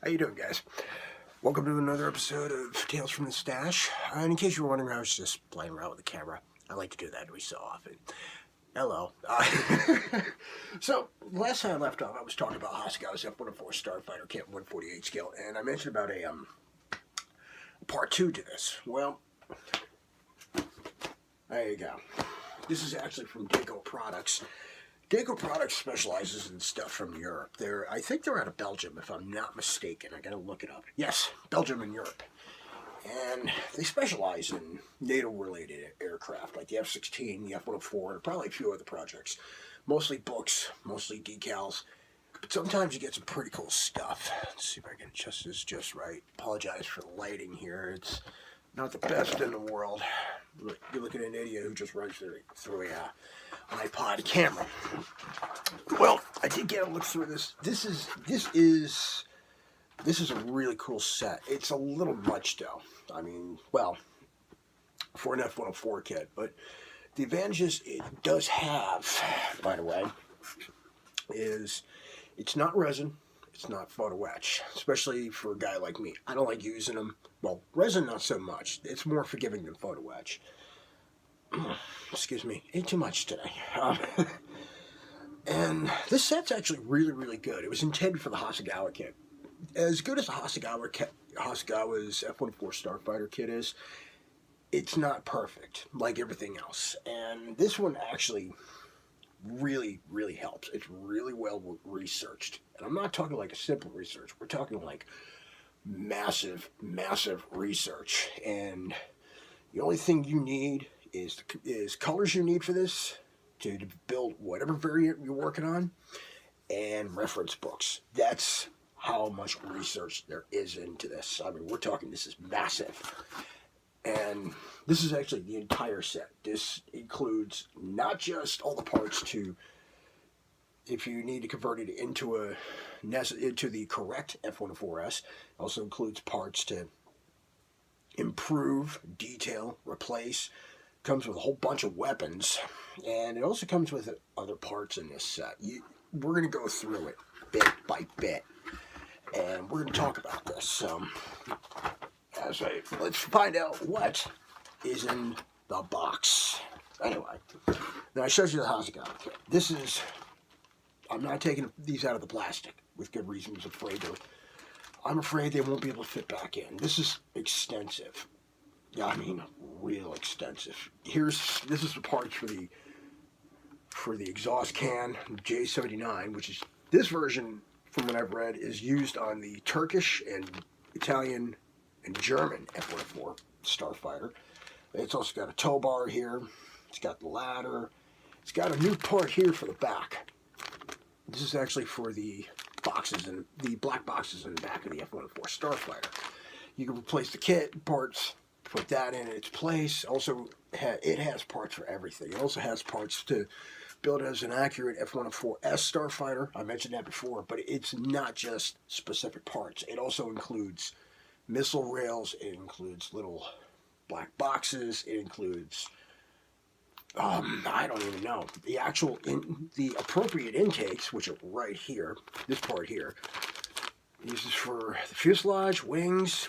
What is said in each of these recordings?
How you doing, guys? Welcome to another episode of Tales from the Stash. And in case you were wondering, I was just playing around with the camera. I like to do that every so often. Hello. So, last time I left off, I was talking about Hasegawa's F-104 Starfighter Kit 148 scale, and I mentioned about a part 2 to this. Well, there you go. This is actually from DACO Products. DACO Products specializes in stuff from Europe. I think they're out of Belgium, if I'm not mistaken. I gotta look it up. Yes, Belgium and Europe. And they specialize in NATO-related aircraft, like the F-16, the F-104, and probably a few other projects. Mostly books, mostly decals. But sometimes you get some pretty cool stuff. Let's see if I can adjust this just right. Apologize for the lighting here. It's not the best in the world. You're looking at an idiot who just runs through an iPod camera. Well, I did get a look through this. This is a really cool set. It's a little much though. I mean, well, for an F-104 kit, but the advantages it does have, by the way, is it's not resin. It's not photo etch, especially for a guy like me. I don't like using them. Well, resin not so much. It's more forgiving than photo etch. Excuse me, ate too much today. And this set's actually really, really good. It was intended for the Hasegawa kit. As good as the Hasegawa's F-104 Starfighter kit is, it's not perfect, like everything else. And this one actually really, really helps. It's really well researched. And I'm not talking like a simple research. We're talking like massive, massive research. And the only thing you need is colors you need for this to build whatever variant you're working on, and reference books. That's how much research there is into this. I mean, we're talking this is massive. And this is actually the entire set. This includes not just all the parts to, if you need to convert it into the correct F-104S, it also includes parts to improve, detail, replace. Comes with a whole bunch of weapons, and it also comes with other parts in this set. We're going to go through it bit by bit, and we're going to talk about this. Let's find out what is in the box. Anyway, now I showed you the Hasegawa kit. I'm not taking these out of the plastic with good reasons. I'm afraid they won't be able to fit back in. This is extensive. Yeah, I mean, real extensive. This is the parts for the exhaust can, J79, which is this version, from what I've read, is used on the Turkish and Italian and German F-104 Starfighter. It's also got a tow bar here. It's got the ladder. It's got a new part here for the back. This is actually for the boxes and the black boxes in the back of the F-104 Starfighter. You can replace the kit parts, put that in its place. Also, it has parts for everything. It also has parts to build as an accurate F-104S Starfighter. I mentioned that before, but it's not just specific parts. It also includes missile rails. It includes little black boxes. It includes, I don't even know, the appropriate intakes, which are right here. This part here. This is for the fuselage, wings,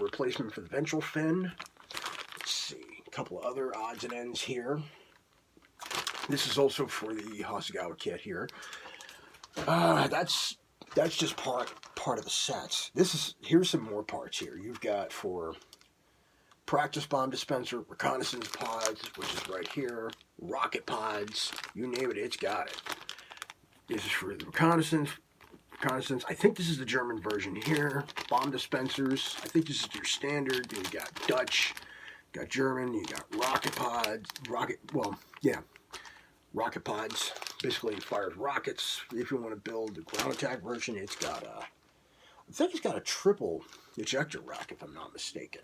replacement for the ventral fin. Let's see, a couple of other odds and ends here. This is also for the Hasegawa kit here. That's just part of the sets. Here's some more parts here. You've got for practice bomb dispenser, reconnaissance pods, which is right here, rocket pods, you name it, it's got it. This is for the reconnaissance. I think this is the German version here. Bomb dispensers. I think this is your standard. Then you got Dutch, you got German, you got rocket pods. Rocket pods. Basically, it fires rockets. If you want to build the ground attack version, I think it's got a triple ejector rack, if I'm not mistaken.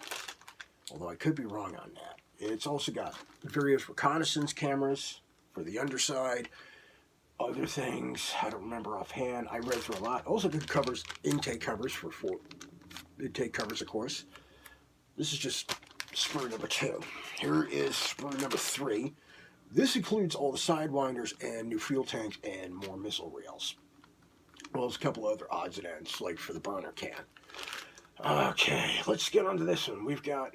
Although I could be wrong on that. It's also got various reconnaissance cameras for the underside. Other things, I don't remember offhand. I read through a lot. Also good covers, intake covers for intake covers, of course. This is just sprue number 2. Here is sprue number 3. This includes all the sidewinders and new fuel tanks and more missile rails. Well, there's a couple other odds and ends, like for the burner can. Okay, let's get on to this one. We've got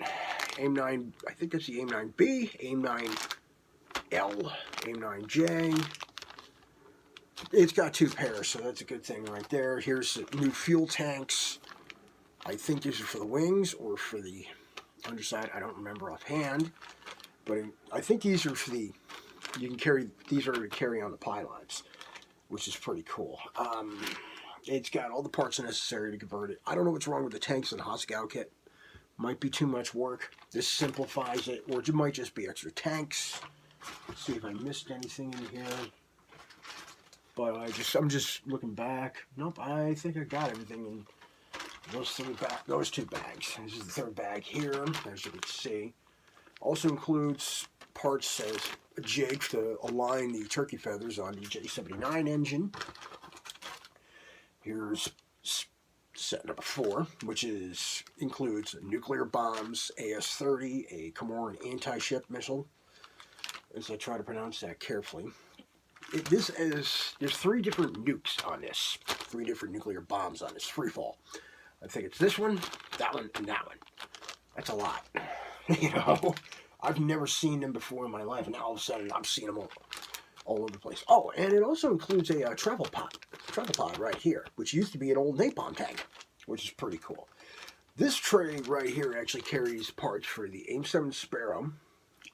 AIM-9, I think that's the AIM-9B, AIM-9L, AIM-9J. It's got 2 pairs, so that's a good thing right there. Here's the new fuel tanks. I think these are for the wings or for the underside. I don't remember offhand. But I think these are for the, you can carry, these are to carry on the pylons, which is pretty cool. It's got all the parts necessary to convert it. I don't know what's wrong with the tanks in the Hasegawa kit. Might be too much work. This simplifies it, or it might just be extra tanks. Let's see if I missed anything in here. But I'm just looking back. Nope, I think I got everything in those 2 bags. This is the 3rd bag here, as you can see. Also includes parts as a jig to align the turkey feathers on the J79 engine. Here's set number 4, which includes nuclear bombs, AS-30, a Comoran anti-ship missile, as I try to pronounce that carefully. There's 3 different nukes on this, 3 different nuclear bombs on this free fall. I think it's this one, and that one. That's a lot. You know, I've never seen them before in my life, and now all of a sudden I'm seeing them all over the place. Oh, and it also includes a travel pod right here, which used to be an old napalm tank, which is pretty cool. This tray right here actually carries parts for the AIM-7 Sparrow,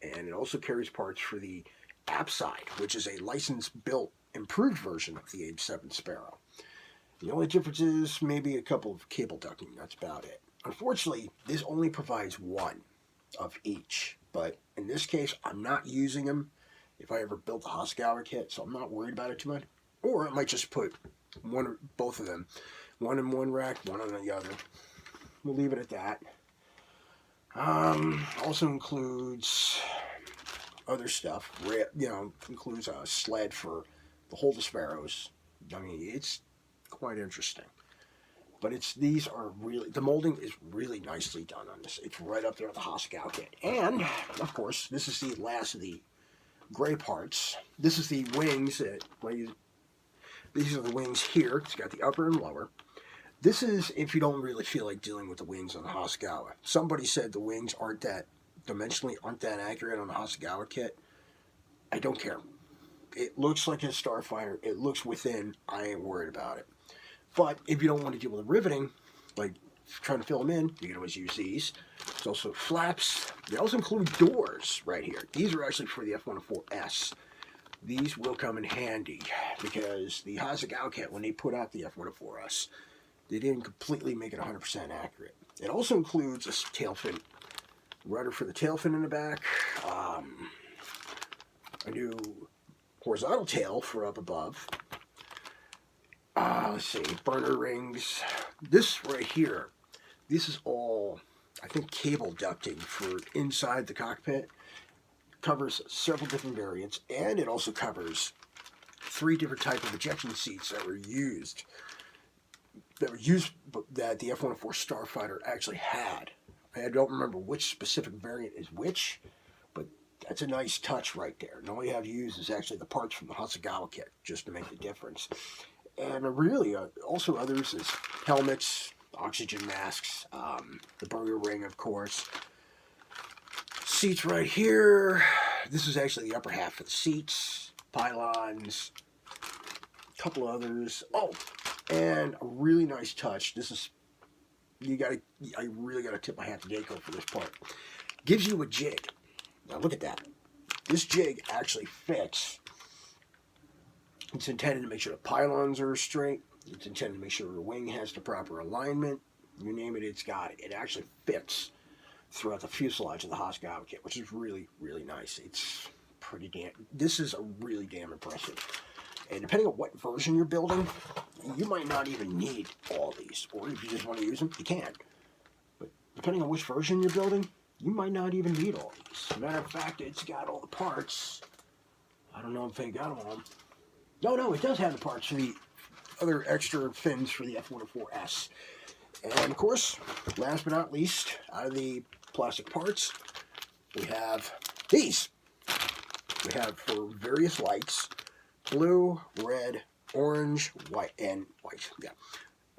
and it also carries parts for the Upside, which is a licensed-built, improved version of the AIM-7 Sparrow. The only difference is maybe a couple of cable ducting. That's about it. Unfortunately, this only provides 1 of each, but in this case, I'm not using them if I ever built the Hasegawa kit, so I'm not worried about it too much. Or I might just put both of them, one in one rack, one on the other. We'll leave it at that. Also includes other stuff. Includes a sled for the hold of sparrows. I mean, it's quite interesting. But these are really, the molding is really nicely done on this. It's right up there with the Hasegawa kit. And, of course, this is the last of the gray parts. This is the wings. These are the wings here. It's got the upper and lower. This is if you don't really feel like dealing with the wings on the Hasegawa. Somebody said the wings dimensionally aren't that accurate on the Hasegawa kit. I don't care. It looks like a Starfighter. It looks within. I ain't worried about it. But if you don't want to deal with riveting, like trying to fill them in, you can always use these. There's also flaps. They also include doors right here. These are actually for the F-104S. These will come in handy because the Hasegawa kit, when they put out the F-104S, they didn't completely make it 100% accurate. It also includes a tail fin rudder for the tail fin in the back, a new horizontal tail for up above. Let's see, burner rings. This right here, this is all, I think, cable ducting for inside the cockpit. Covers several different variants, and it also covers 3 different types of ejection seats that were used that the F-104 Starfighter actually had. I don't remember which specific variant is which, but that's a nice touch right there. And all you have to use is actually the parts from the Hasegawa kit just to make the difference. And really, also others is helmets, oxygen masks, the burger ring, of course. Seats right here. This is actually the upper half of the seats. Pylons. A couple others. Oh, and a really nice touch. This is, I really gotta tip my hat to DACO for this part. Gives you a jig. Now look at that. This jig actually fits. It's intended to make sure the pylons are straight. It's intended to make sure the wing has the proper alignment. You name it, it's got it. It actually fits throughout the fuselage of the Hasegawa kit, which is really, really nice. It's pretty this is really damn impressive. And depending on what version you're building, you might not even need all these. Or if you just want to use them, you can. But depending on which version you're building, you might not even need all these. As a matter of fact, it's got all the parts. I don't know if they got them all. No, it does have the parts for the other extra fins for the F-104S. And of course, last but not least, out of the plastic parts, we have these. We have for various lights, blue, red, orange, white, and white. Yeah,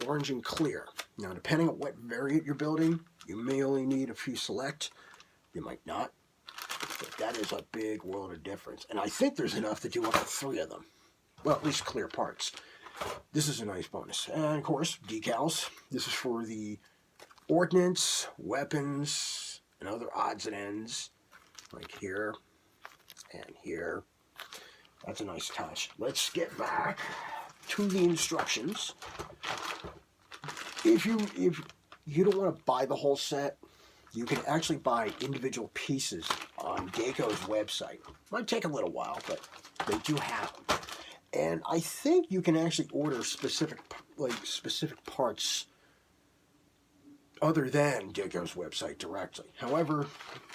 orange and clear. Now, depending on what variant you're building, you may only need a few select. You might not. But that is a big world of difference. And I think there's enough to do up to 3 of them. Well, at least clear parts. This is a nice bonus. And, of course, decals. This is for the ordnance, weapons, and other odds and ends. Like here and here. That's a nice touch. Let's get back to the instructions. If you don't want to buy the whole set, you can actually buy individual pieces on DACO's website. Might take a little while, but they do have them. And I think you can actually order specific parts other than DACO's website directly. However,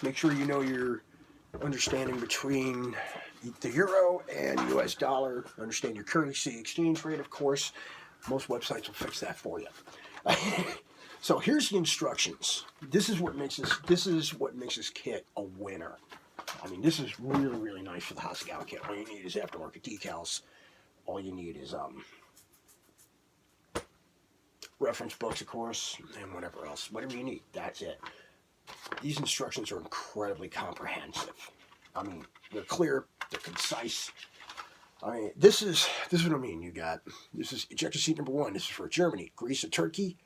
make sure you know your understanding between the euro and US dollar. Understand your currency exchange rate, of course. Most websites will fix that for you. So here's the instructions. This is what makes this kit a winner. I mean, this is really, really nice for the Hasegawa kit. All you need is aftermarket decals. All you need is reference books, of course, and whatever else. Whatever you need, that's it. These instructions are incredibly comprehensive. I mean, they're clear, they're concise. I mean, this is what I mean. You got, this is ejector seat number 1. This is for Germany, Greece, and Turkey.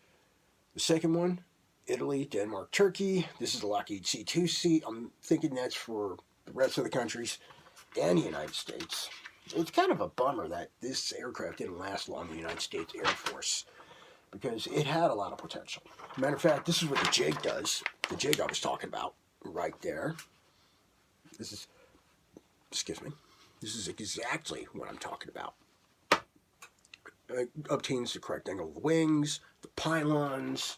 The second one, Italy, Denmark, Turkey. This is the Lockheed C2 seat. I'm thinking that's for the rest of the countries and the United States. It's kind of a bummer that this aircraft didn't last long in the United States Air Force because it had a lot of potential. Matter of fact, this is what the jig does. The jig I was talking about right there. This is, excuse me, this is exactly what I'm talking about. It obtains the correct angle of the wings, the pylons,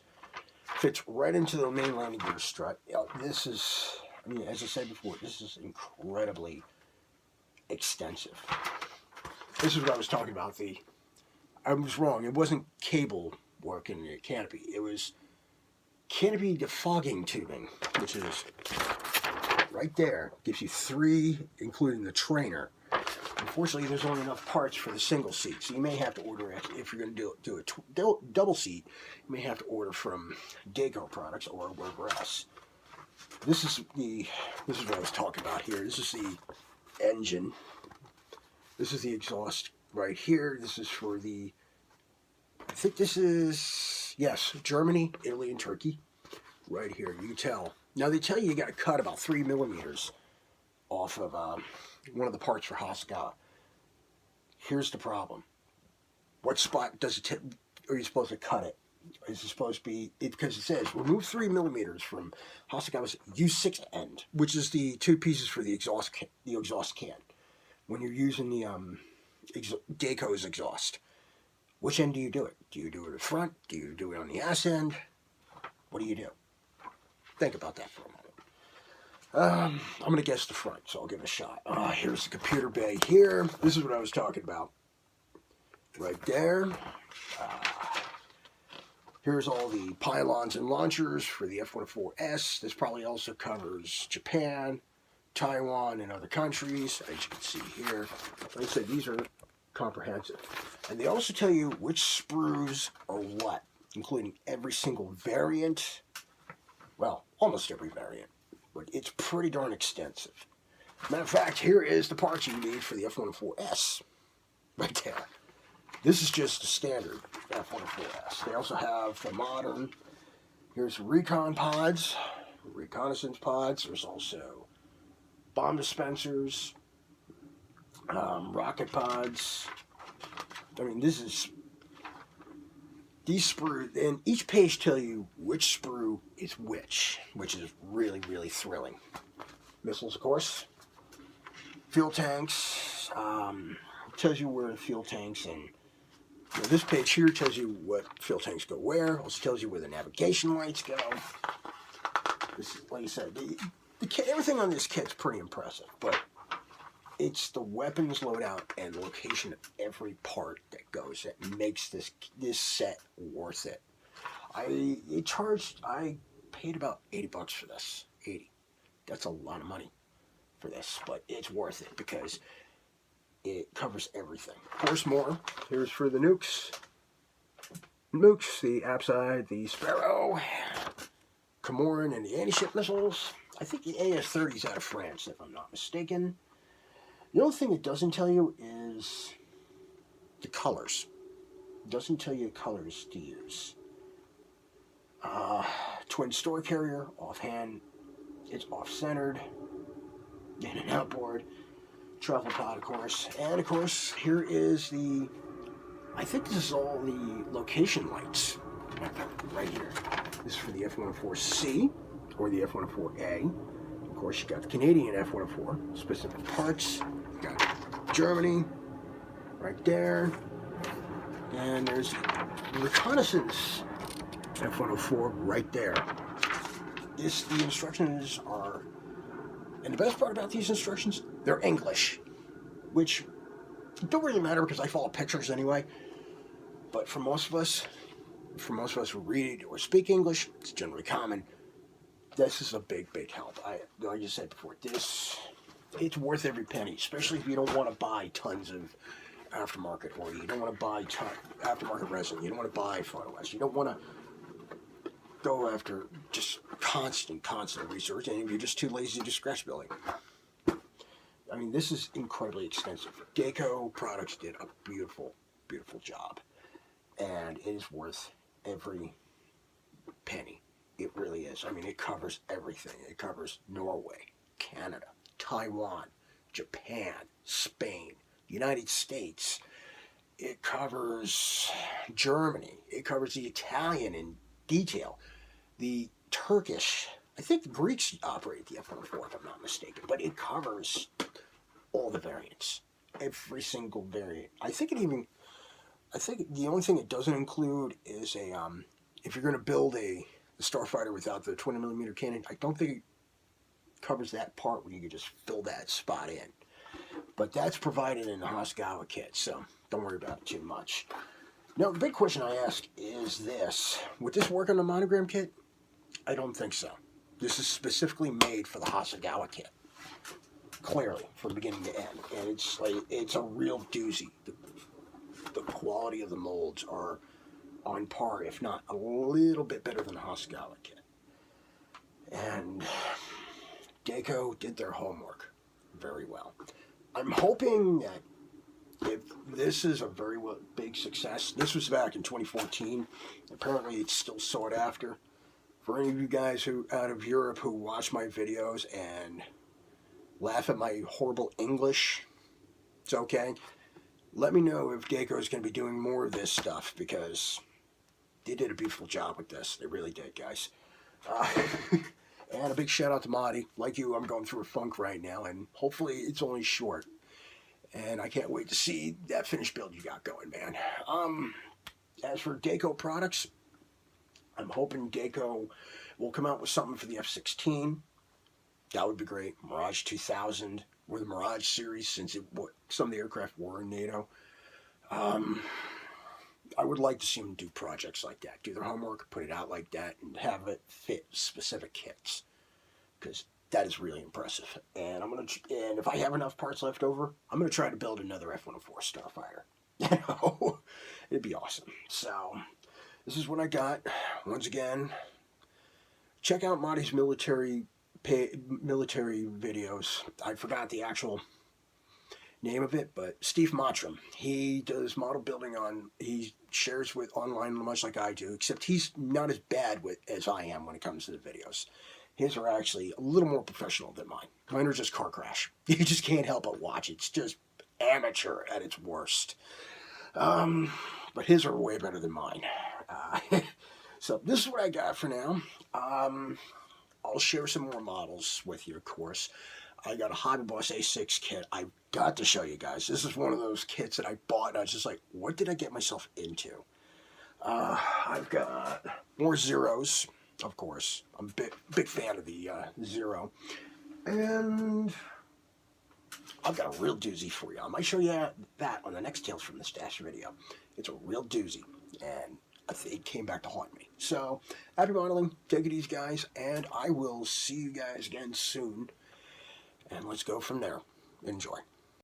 fits right into the main landing gear strut. This is, I mean, as I said before, this is incredibly extensive. This is what I was talking about. I was wrong. It wasn't cable work in the canopy. It was canopy defogging tubing, which is right there. Gives you 3, including the trainer. Unfortunately, there's only enough parts for the single seat, so you may have to order it. If you're going to do a double seat, you may have to order from DACO products or wherever else. This is what I was talking about here. This is the engine. This is the exhaust right here. This is for the, I think this is, yes, Germany, Italy, and Turkey. Right here, you can tell. Now they tell you got to cut about 3 millimeters off of one of the parts for Hasegawa. Here's the problem. What spot are you supposed to cut it? Is it supposed to be, because it says remove 3 millimeters from Hasegawa's U6 end, which is the 2 pieces for the exhaust can. When you're using the DACO's exhaust, which end do you do it? Do you do it at the front? Do you do it on the ass end? What do you do? Think about that for a moment. I'm going to guess the front, so I'll give it a shot. Here's the computer bay here. This is what I was talking about. Right there. Here's all the pylons and launchers for the F-104S. This probably also covers Japan, Taiwan, and other countries, as you can see here. Like I said, these are comprehensive. And they also tell you which sprues are what, including every single variant. Well, almost every variant. But it's pretty darn extensive. Matter of fact, here is the parts you need for the F-104S. Right there. This is just the standard F-104S. They also have the modern. Here's recon pods, reconnaissance pods. There's also bomb dispensers, rocket pods. I mean, these sprue, and each page tells you which sprue is which is really, really thrilling. Missiles, of course. Fuel tanks, tells you where the fuel tanks, and this page here tells you what fuel tanks go where. Also tells you where the navigation lights go. This, like I said, the kit, everything on this kit's pretty impressive, but it's the weapons loadout and location of every part that goes that makes this set worth it. I paid about $80 for this. 80. That's a lot of money for this, but it's worth it because it covers everything. Of course, more. Here's for the nukes. Nukes, the Apside, the Sparrow, Camoran, and the anti-ship missiles. I think the AS-30 is out of France, if I'm not mistaken. The only thing it doesn't tell you is the colors. It doesn't tell you the colors to use. Twin store carrier, offhand, it's off-centered, in and outboard, travel pod, of course, and of course, here is the, I think this is all the location lights, right here. This is for the F-104C, or the F-104A. Of course, you got the Canadian F-104, specific parts, you got Germany, right there, and there's the reconnaissance F-104 right there. The instructions are, and the best part about these instructions, they're English, which don't really matter because I follow pictures anyway. But for most of us who read or speak English, it's generally common. This is a big, big help. Like I said before, it's worth every penny, especially if you don't want to buy tons of aftermarket, or you don't want to buy aftermarket resin, you don't want to buy photo etch, you don't want to go after just constant research, and you're just too lazy to scratch building. I mean, this is incredibly extensive. DACO products did a beautiful, beautiful job, and it is worth every penny. It really is. I mean, it covers everything. It covers Norway, Canada, Taiwan, Japan, Spain, United States. It covers Germany. It covers the Italian in detail. The Turkish, I think the Greeks operate the F-104 if I'm not mistaken, but it covers all the variants, every single variant. I think the only thing it doesn't include is if you're going to build the Starfighter without the 20mm cannon, I don't think it covers that part where you can just fill that spot in. But that's provided in the Hasegawa kit, so don't worry about it too much. Now, the big question I ask is this. Would this work on the monogram kit? I don't think so. This is specifically made for the Hasegawa kit. Clearly, from beginning to end. And it's a real doozy. The quality of the molds are on par, if not a little bit better than the Hasegawa kit. And DACO did their homework very well. I'm hoping that if this is a very big success, this was back in 2014. Apparently, it's still sought after. For any of you guys who out of Europe who watch my videos and laugh at my horrible English, it's okay. Let me know if DACO is going to be doing more of this stuff, because they did a beautiful job with this. They really did, guys. And a big shout out to Marty. Like you, I'm going through a funk right now, and hopefully it's only short. And I can't wait to see that finished build you got going, man. As for DACO products, I'm hoping DACO will come out with something for the F-16. That would be great. Mirage 2000, or the Mirage series, since some of the aircraft were in NATO. I would like to see them do projects like that, do their homework, put it out like that, and have it fit specific kits, because that is really impressive. And and if I have enough parts left over, I'm gonna try to build another F-104 Starfighter. You know, it'd be awesome. So this is what I got. Once again, check out Marty's military videos. I forgot the actual name of it, but Steve Mottram. He does model building he shares with online much like I do, except he's not as bad as I am when it comes to the videos. His are actually a little more professional than mine. Mine are just car crash. You just can't help but watch. It's just amateur at its worst. But his are way better than mine. So this is what I got for now. I'll share some more models with you, of course. I got a Hobby Boss A6 kit. I've got to show you guys. This is one of those kits that I bought, and I was just like, what did I get myself into? I've got more Zeros, of course. I'm a big fan of the Zero. And I've got a real doozy for you. I might show you that on the next Tales from the Stash video. It's a real doozy, and it came back to haunt me. So, happy modeling. Take it easy, guys, and I will see you guys again soon. And let's go from there. Enjoy.